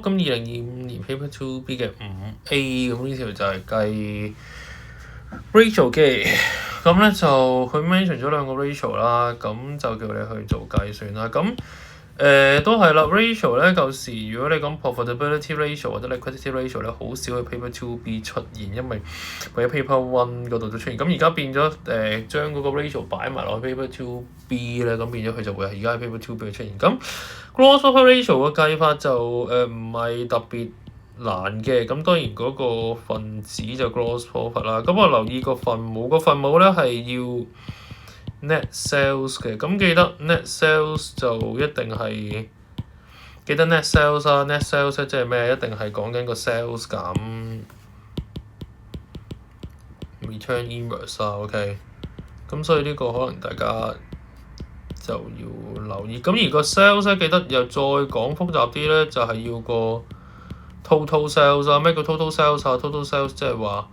咁2025Paper 2B 嘅 5A 咁呢條就係計 ratio 嘅，咁咧就佢 mention 咗兩個 ratio 啦，咁就叫你去做計算啦。咁都係啦 ratio 咧，舊時如果你講 profitability ratio 或者 liquidity ratio 咧，好少喺 paper 2B 出現，因為佢喺 paper 1嗰度都出現。咁而家變咗將嗰個 ratio 擺埋落去 paper 2B 咧，咁變咗佢就會係而家喺 paper 2B 出現。咁 gross profit ratio 嘅計法就唔係特別難嘅，咁當然嗰個分子就 gross profit 啦。咁我留意個分母，個分母咧係要net sales 嘅，咁記得 net sales 就一定係記得 net sales 啦 ，net sales 即係咩？一定係講緊個 sales 減 return inverse 啦 ，OK。咁所以呢個可能大家就要留意。咁而個 sales 咧，記得又再講複雜啲咧，就係要個 total sales 啊。咩叫 total sales 啊？total sales 即係話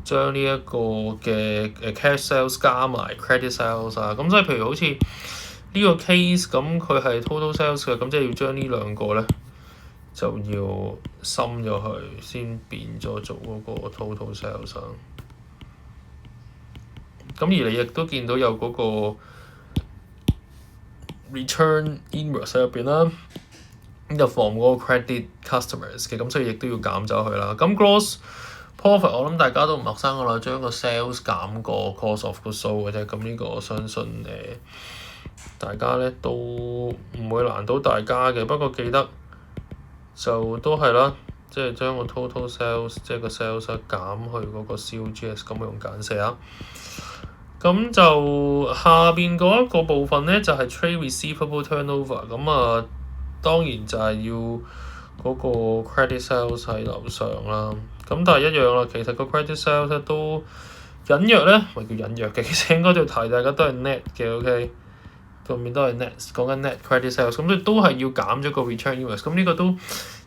將呢一個嘅cash sales 加埋 credit sales 啊，咁所以譬如好似呢個 case 咁，佢係 total sales 嘅，咁即係要將呢兩個咧就要深咗去，先變咗做嗰個 total sales 啊。咁而你亦都見到有嗰個 return inverse 入邊啦，咁就 from 嗰個 credit customers 嘅，咁所以亦都要減走佢啦。咁 gross profit 我諗大家都唔陌生噶啦，將個 sales 減個 cost of goods sold 嘅啫。咁呢個我相信大家咧都唔會難到大家嘅。不過記得就都係啦，即係將個 total sales 即係個 sales 減去嗰個 COGS， 咁用簡寫啊。咁就下邊嗰一個部分咧就係 trade receivable turnover， 咁啊當然就係要嗰個 credit sales 喺樓上啦。咁但係一樣啦，其實個 credit sales 咧都隱約咧，唔係叫隱約嘅，其實應該要提大家都係 net 嘅 ，OK， 對面都係 net， 講緊 net credit sales， 咁所以都係要減咗個 return inverse， 咁呢個都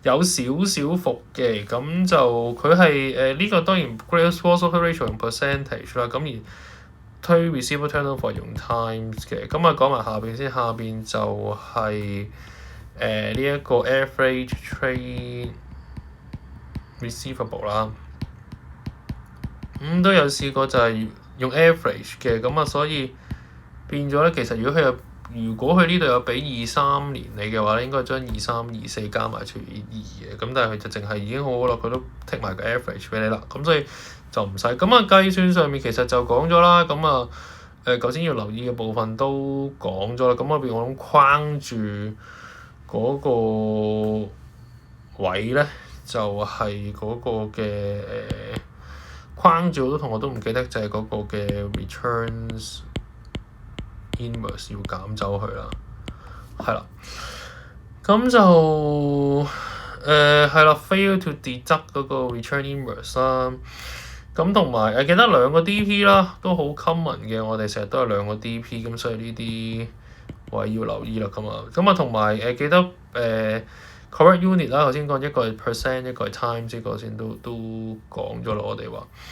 有少少伏嘅，咁就佢係呢個當然 gross profit ratio 用 percentage 啦，咁而推 receivable turnover 用 times 嘅，咁啊講埋下邊先，下邊就係呢一個 average trade receivable 啦，都有試過就係用 average 嘅，咁啊所以變咗咧，其實如果佢呢度有俾23年你嘅話咧，應該將23、24加埋除以2嘅，咁但係佢就淨係已經好好啦，佢都剔埋個 average 俾你啦，咁所以就唔使。咁啊計算上面其實就講咗啦，咁啊頭先要留意嘅部分都講咗啦，咁嗰邊我諗框住嗰個位咧就係嗰個嘅框住好多同學都唔記得就係嗰個嘅 returns inverse 要減走佢啦，係啦，咁就係啦 fail to deduct 嗰個 return inverse 啦，咁同埋記得兩個 DP 啦，都好 common 嘅，我哋成日都係兩個 DP， 咁所以呢啲位要留意啦，咁啊同埋記得correct unit 啦，頭先講一個係 percent， 一個係 times， 呢個先都講咗啦，我哋話。